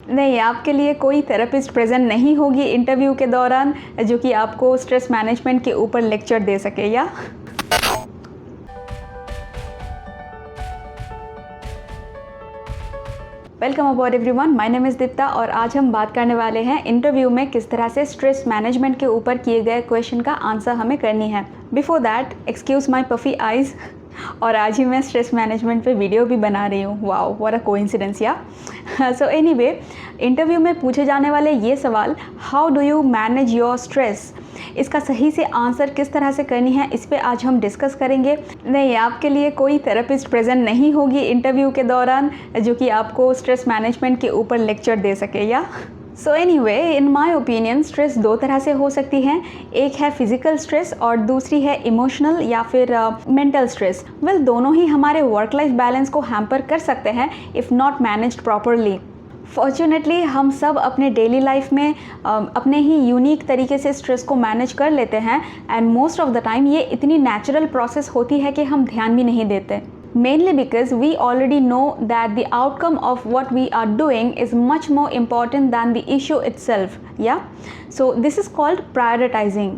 नहीं, आपके लिए कोई थेरेपिस्ट प्रेजेंट नहीं होगी इंटरव्यू के दौरान जो कि आपको स्ट्रेस मैनेजमेंट के ऊपर लेक्चर दे सके। Yeah welcome aboard everyone, my name is Deepta और आज हम बात करने वाले हैं इंटरव्यू में किस तरह से स्ट्रेस मैनेजमेंट के ऊपर किए गए क्वेश्चन का आंसर हमें करनी है। Before that excuse my puffy eyes, और आज ही मैं स्ट्रेस मैनेजमेंट पे वीडियो भी बना रही हूँ। Wow, what a coincidence. या सो एनीवे, इंटरव्यू में पूछे जाने वाले ये सवाल, how do you manage your stress, इसका सही से आंसर किस तरह से करनी है, इस पे आज हम डिस्कस करेंगे। नहीं, आपके लिए कोई थेरेपिस्ट प्रेजेंट नहीं होगी इंटरव्यू के दौरान जो कि आपको स्ट्रेस मैनेजमेंट के ऊपर लेक्चर दे सके। या so anyway, in my opinion stress दो तरह से हो सकती है। एक है फिजिकल स्ट्रेस और दूसरी है इमोशनल या फिर मेंटल स्ट्रेस। वेल, दोनों ही हमारे वर्क लाइफ बैलेंस को हैम्पर कर सकते हैं if not managed properly. Fortunately हम सब अपने डेली लाइफ में अपने ही यूनिक तरीके से स्ट्रेस को मैनेज कर लेते हैं and most of the time ये इतनी नेचुरल प्रोसेस होती है कि हम ध्यान भी नहीं देते। Mainly because we already know that the outcome of what we are doing is much more important than the issue itself. Yeah, so this is called prioritizing.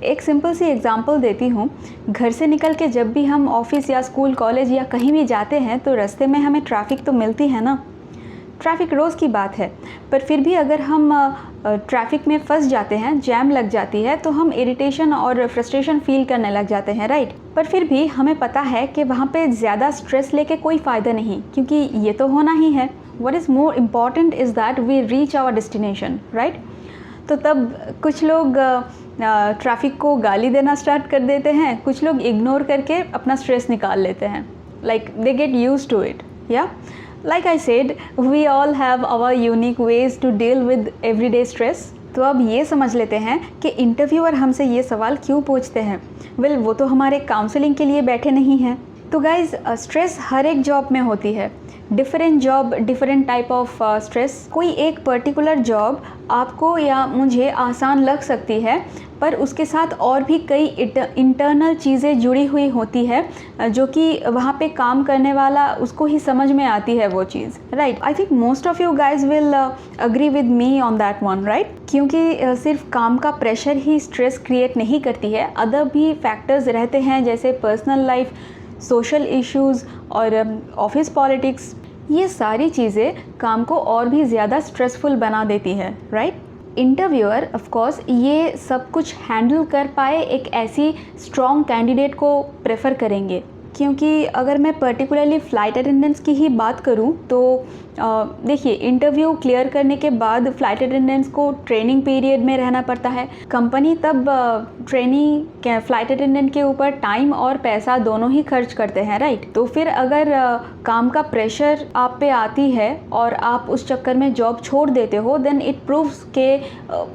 एक सिंपल सी एग्जांपल देती हूँ। घर से निकल के जब भी हम ऑफिस या स्कूल कॉलेज या कहीं भी जाते हैं तो रास्ते में हमें ट्रैफिक तो मिलती है ना। ट्रैफिक रोज़ की बात है, पर फिर भी अगर हम ट्रैफिक में फंस जाते हैं, जैम लग जाती है, तो हम इरिटेशन और फ्रस्ट्रेशन फील करने लग जाते हैं, राइट। पर फिर भी हमें पता है कि वहाँ पे ज़्यादा स्ट्रेस लेके कोई फ़ायदा नहीं, क्योंकि ये तो होना ही है। What is more important is that we reach our destination, right. तो तब कुछ लोग ट्रैफिक को गाली देना स्टार्ट कर देते हैं, कुछ लोग इग्नोर करके अपना स्ट्रेस निकाल लेते हैं, like they get used to it. या Like I said, we all have our unique ways to deal with everyday stress. तो अब ये समझ लेते हैं कि इंटरव्यूअर हमसे ये सवाल क्यों पूछते हैं। वेल, वो तो हमारे काउंसलिंग के लिए बैठे नहीं हैं। तो गाइज, स्ट्रेस हर एक जॉब में होती है। Different job, different type of stress. कोई एक पर्टिकुलर जॉब आपको या मुझे आसान लग सकती है, पर उसके साथ और भी कई इंटरनल चीज़ें जुड़ी हुई होती है जो कि वहाँ पे काम करने वाला उसको ही समझ में आती है वो चीज़, right. I think most of you guys will agree with me on that one, right. क्योंकि सिर्फ काम का प्रेशर ही स्ट्रेस क्रिएट नहीं करती है, अदर भी फैक्टर्स रहते हैं जैसे पर्सनल लाइफ, सोशल इश्यूज़ और ऑफिस पॉलिटिक्स। ये सारी चीज़ें काम को और भी ज़्यादा स्ट्रेसफुल बना देती है, राइट। इंटरव्यूअर ऑफ कोर्स ये सब कुछ हैंडल कर पाए एक ऐसी स्ट्रॉन्ग कैंडिडेट को प्रेफर करेंगे। क्योंकि अगर मैं पर्टिकुलरली फ़्लाइट अटेंडेंस की ही बात करूं तो देखिए, इंटरव्यू क्लियर करने के बाद फ़्लाइट अटेंडेंस को ट्रेनिंग पीरियड में रहना पड़ता है। कंपनी तब ट्रेनिंग फ़्लाइट अटेंडेंट के ऊपर टाइम और पैसा दोनों ही खर्च करते हैं, राइट। तो फिर अगर काम का प्रेशर आप पे आती है और आप उस चक्कर में जॉब छोड़ देते हो, देन इट प्रूव्स के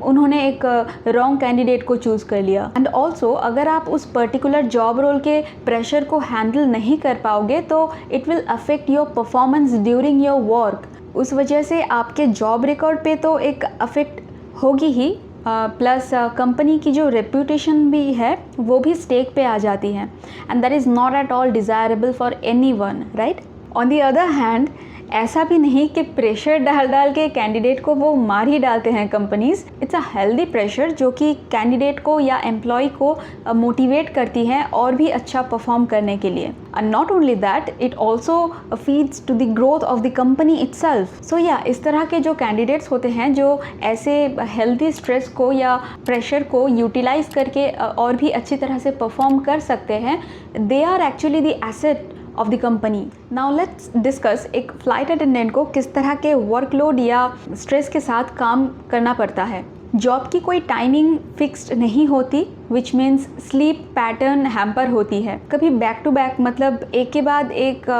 उन्होंने एक रॉन्ग कैंडिडेट को चूज़ कर लिया। एंड ऑल्सो अगर आप उस पर्टिकुलर जॉब रोल के प्रेशर को हैंडल नहीं कर पाओगे तो it will affect your performance during your work. उस वजह से आपके जॉब रिकॉर्ड पे तो एक अफेक्ट होगी ही, प्लस कंपनी की जो रेप्यूटेशन भी है वो भी स्टेक पे आ जाती है, and that is not at all desirable for anyone, right. On the other hand, ऐसा भी नहीं कि प्रेशर डाल डाल के कैंडिडेट को वो मार ही डालते हैं companies. It's a healthy pressure जो कि कैंडिडेट को या एम्प्लॉय को मोटिवेट करती है और भी अच्छा परफॉर्म करने के लिए। And not only that, it also feeds to the growth of the company itself. So yeah इस तरह के जो कैंडिडेट्स होते हैं जो ऐसे हेल्दी स्ट्रेस को या प्रेशर को यूटिलाइज करके और भी अच्छी तरह से परफॉर्म कर सकते हैं, they are actually the asset of the company. Now let's discuss एक फ़्लाइट अटेंडेंट को किस तरह के वर्कलोड या स्ट्रेस के साथ काम करना पड़ता है। जॉब की कोई टाइमिंग फिक्स्ड नहीं होती, which means sleep pattern hamper होती है। कभी बैक टू बैक, मतलब एक के बाद एक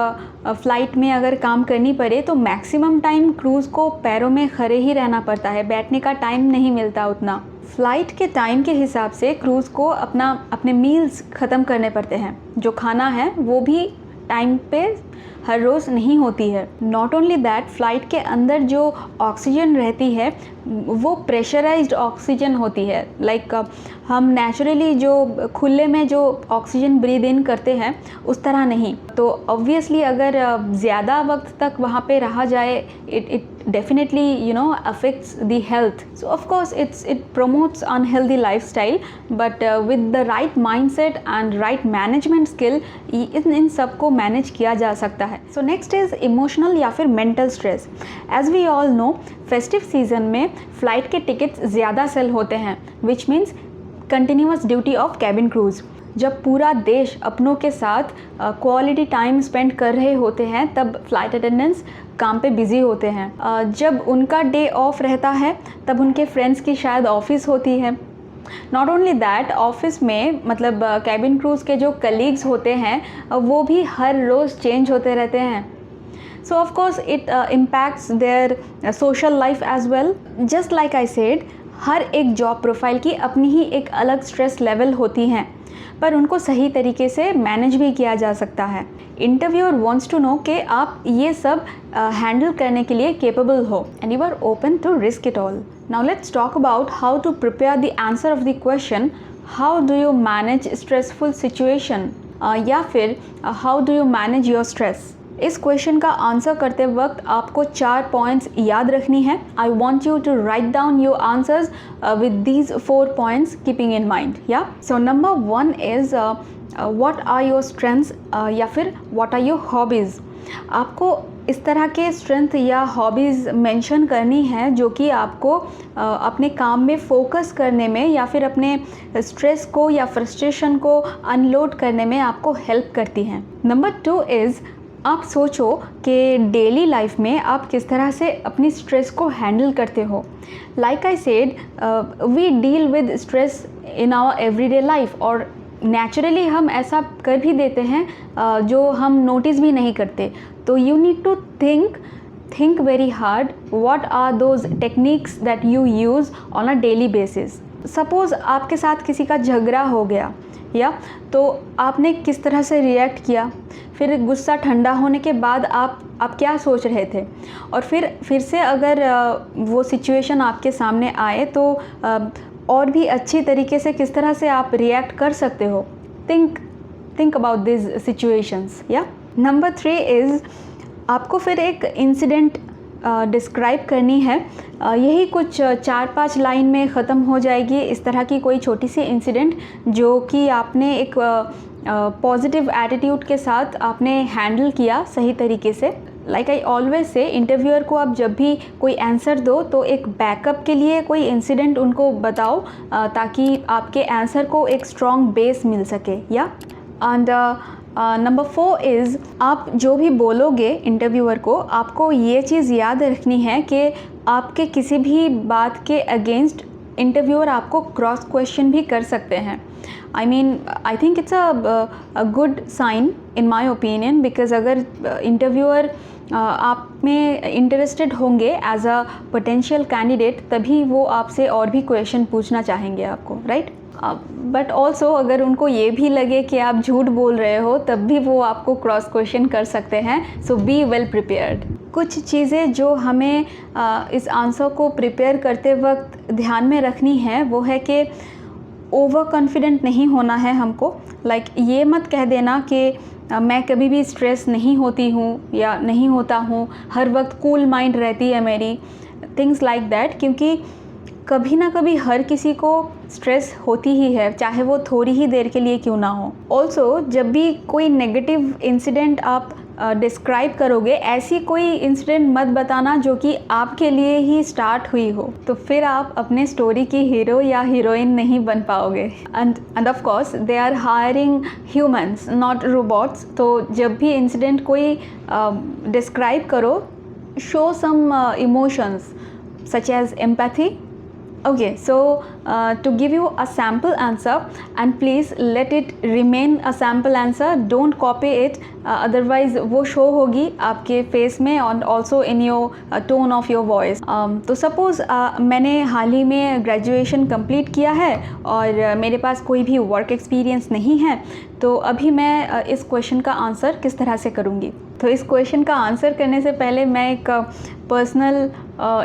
फ़्लाइट में अगर काम करनी पड़े तो मैक्सिमम टाइम क्रूज़ को पैरों में खड़े ही रहना पड़ता है, बैठने का टाइम नहीं मिलता उतना। फ़्लाइट के टाइम के हिसाब से क्रूज़ को अपने मील्स ख़त्म करने पड़ते हैं। जो खाना है वो भी टाइम पे हर रोज़ नहीं होती है। नॉट ओनली दैट, फ़्लाइट के अंदर जो ऑक्सीजन रहती है वो प्रेशराइज्ड ऑक्सीजन होती है। लाइक हम नेचुरली जो खुले में जो ऑक्सीजन ब्रीद इन करते हैं उस तरह नहीं। तो ऑब्वियसली अगर ज़्यादा वक्त तक वहाँ पे रहा जाए, it definitely affects the health. So of course it promotes unhealthy lifestyle, but with the right mindset and right management skill इन सब को मैनेज किया जा सकता है। So next is emotional या फिर mental stress. As we all know, festive season में flight के टिकट्स ज़्यादा सेल होते हैं, which means continuous duty of cabin crews. जब पूरा देश अपनों के साथ क्वालिटी टाइम स्पेंड कर रहे होते हैं तब फ्लाइट अटेंडेंट्स काम पे बिज़ी होते हैं। जब उनका डे ऑफ रहता है तब उनके फ्रेंड्स की शायद ऑफिस होती है। नॉट ओनली दैट, ऑफिस में मतलब कैबिन क्रूज़ के जो कलीग्स होते हैं वो भी हर रोज़ चेंज होते रहते हैं। So of course it impacts their social life as well. Just like I said, हर एक जॉब प्रोफाइल की अपनी ही एक अलग स्ट्रेस लेवल होती हैं, पर उनको सही तरीके से मैनेज भी किया जा सकता है। इंटरव्यूअर वांट्स टू नो कि आप ये सब हैंडल करने के लिए केपेबल हो and you are open to risk it all. Now let's talk about how to prepare the answer of the question how do you manage stressful situation, या फिर how do you manage your stress. इस question का answer करते वक्त आपको 4 points याद रखनी है। I want you to write down your answers with these 4 points keeping in mind. या so number 1 is what are your strengths या फिर व्हाट आर योर हॉबीज़। आपको इस तरह के स्ट्रेंथ या हॉबीज़ मेंशन करनी है जो कि आपको अपने काम में फोकस करने में या फिर अपने स्ट्रेस को या फ्रस्ट्रेशन को अनलोड करने में आपको हेल्प करती हैं। नंबर 2 इज़ आप सोचो कि डेली लाइफ में आप किस तरह से अपनी स्ट्रेस को हैंडल करते हो। Like I said, we deal with stress in our everyday life, और नेचुरली हम ऐसा कर भी देते हैं जो हम नोटिस भी नहीं करते। तो you need to think very hard what are those techniques that you use on a daily basis. Suppose आपके साथ किसी का झगड़ा हो गया, या तो आपने किस तरह से रिएक्ट किया, फिर गुस्सा ठंडा होने के बाद आप क्या सोच रहे थे, और फिर से अगर वो सिचुएशन आपके सामने आए तो और भी अच्छी तरीके से किस तरह से आप रिएक्ट कर सकते हो। Think about this situations. या नंबर 3 इज़ आपको फिर एक इंसिडेंट डिस्क्राइब करनी है। यही कुछ 4-5 लाइन में ख़त्म हो जाएगी। इस तरह की कोई छोटी सी इंसिडेंट जो कि आपने एक पॉजिटिव एटीट्यूड के साथ आपने हैंडल किया सही तरीके से। Like I always say, interviewer को आप जब भी कोई आंसर दो तो एक बैकअप के लिए कोई इंसिडेंट उनको बताओ ताकि आपके आंसर को एक स्ट्रॉन्ग बेस मिल सके। या एंड नंबर 4 इज़ आप जो भी बोलोगे इंटरव्यूअर को, आपको ये चीज़ याद रखनी है कि आपके किसी भी बात के अगेंस्ट इंटरव्यूअर आपको क्रॉस क्वेश्चन भी कर सकते हैं। I think it's a good sign in my opinion, because अगर इंटरव्यूअर आप में इंटरेस्टेड होंगे एज अ पोटेंशियल कैंडिडेट, तभी वो आपसे और भी क्वेश्चन पूछना चाहेंगे आपको, राइट। बट ऑल्सो अगर उनको ये भी लगे कि आप झूठ बोल रहे हो तब भी वो आपको क्रॉस क्वेश्चन कर सकते हैं। सो बी वेल प्रिपेयर्ड। कुछ चीज़ें जो हमें इस आंसर को प्रिपेयर करते वक्त ध्यान में रखनी है वो है कि ओवर कॉन्फिडेंट नहीं होना है हमको। लाइक ये मत कह देना कि मैं कभी भी स्ट्रेस नहीं होती हूँ या नहीं होता हूँ, हर वक्त कूल माइंड रहती है मेरी, थिंग्स लाइक दैट। क्योंकि कभी ना कभी हर किसी को स्ट्रेस होती ही है, चाहे वो थोड़ी ही देर के लिए क्यों ना हो। ऑल्सो जब भी कोई नेगेटिव इंसिडेंट आप डिस्क्राइब करोगे, ऐसी कोई इंसिडेंट मत बताना जो कि आपके लिए ही स्टार्ट हुई हो, तो फिर आप अपने स्टोरी की हीरो या हीरोइन नहीं बन पाओगे। And of course they are hiring humans not robots. तो जब भी इंसिडेंट कोई डिस्क्राइब करो, show some emotions such as empathy. Okay, so to give you a sample answer, and please let it remain a sample answer, don't copy it, otherwise वो show होगी आपके face में and also in your tone of your voice। तो suppose मैंने हाल ही में graduation complete किया है और मेरे पास कोई भी work experience नहीं है, तो अभी मैं इस question का answer किस तरह से करूँगी। तो इस क्वेश्चन का आंसर करने से पहले मैं एक पर्सनल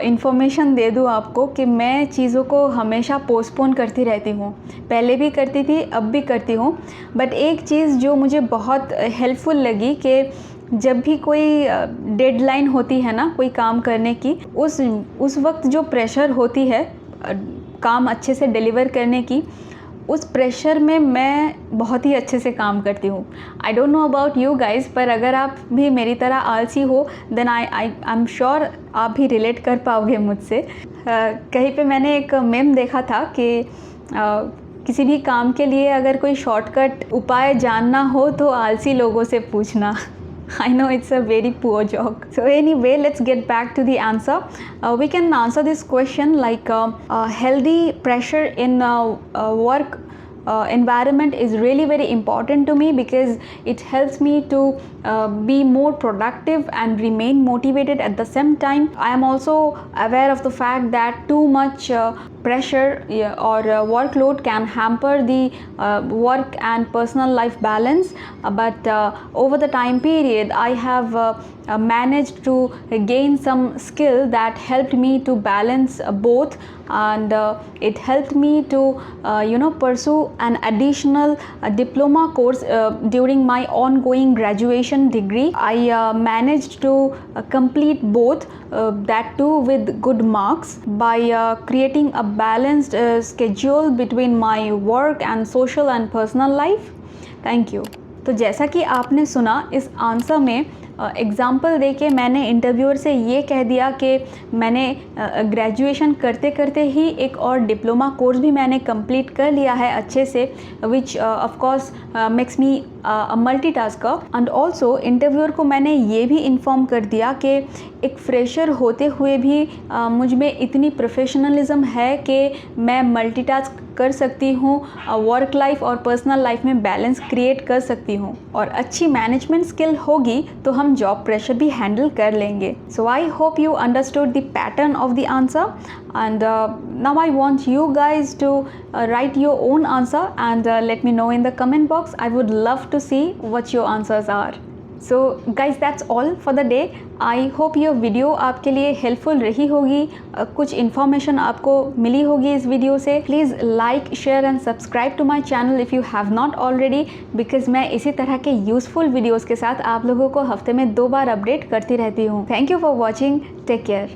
इन्फॉर्मेशन दे दूँ आपको कि मैं चीज़ों को हमेशा पोस्टपोन करती रहती हूँ। पहले भी करती थी, अब भी करती हूँ। बट एक चीज़ जो मुझे बहुत हेल्पफुल लगी कि जब भी कोई डेडलाइन होती है ना कोई काम करने की, उस वक्त जो प्रेशर होती है काम अच्छे से डिलीवर करने की, उस प्रेशर में मैं बहुत ही अच्छे से काम करती हूँ। I don't know about you guys, पर अगर आप भी मेरी तरह आलसी हो देन आई एम श्योर आप भी रिलेट कर पाओगे मुझसे। कहीं पे मैंने एक मेम देखा था कि किसी भी काम के लिए अगर कोई शॉर्टकट उपाय जानना हो तो आलसी लोगों से पूछना। I know it's a very poor joke. So anyway, let's get back to the answer. We can answer this question like healthy pressure in work environment is really very important to me because it helps me to be more productive and remain motivated at the same time. I am also aware of the fact that too much pressure or workload can hamper the work and personal life balance, but over the time period I have managed to gain some skill that helped me to balance both, and it helped me to pursue an additional diploma course during my ongoing graduation degree. I managed to complete both, that too with good marks, by creating a balanced schedule between my work and social and personal life. Thank you. तो जैसा कि आपने सुना, इस answer में example देके मैंने interviewer से ये कह दिया कि मैंने ग्रेजुएशन करते करते ही एक और डिप्लोमा कोर्स भी मैंने कंप्लीट कर लिया है अच्छे से, which of course makes me multitasker. And also interviewer को मैंने ये भी इन्फॉर्म कर दिया कि एक फ्रेशर होते हुए भी मुझ में इतनी प्रोफेशनलिज्म है कि मैं मल्टीटास्क कर सकती हूँ, वर्क लाइफ और पर्सनल लाइफ में बैलेंस क्रिएट कर सकती हूँ, और अच्छी मैनेजमेंट स्किल होगी तो हम जॉब प्रेशर भी हैंडल कर लेंगे। So I hope you understood the pattern of the answer, and now I want you guys to write your own answer and let me know in the comment box. I would love to see what your answers are. So guys, that's all for the day. I hope ये video आपके लिए helpful रही होगी, कुछ information आपको मिली होगी इस video से। Please like, share and subscribe to my channel if you have not already, because मैं इसी तरह के यूज़फुल वीडियोज़ के साथ आप लोगों को हफ्ते में 2 बार अपडेट करती रहती हूँ। Thank you for watching, take care.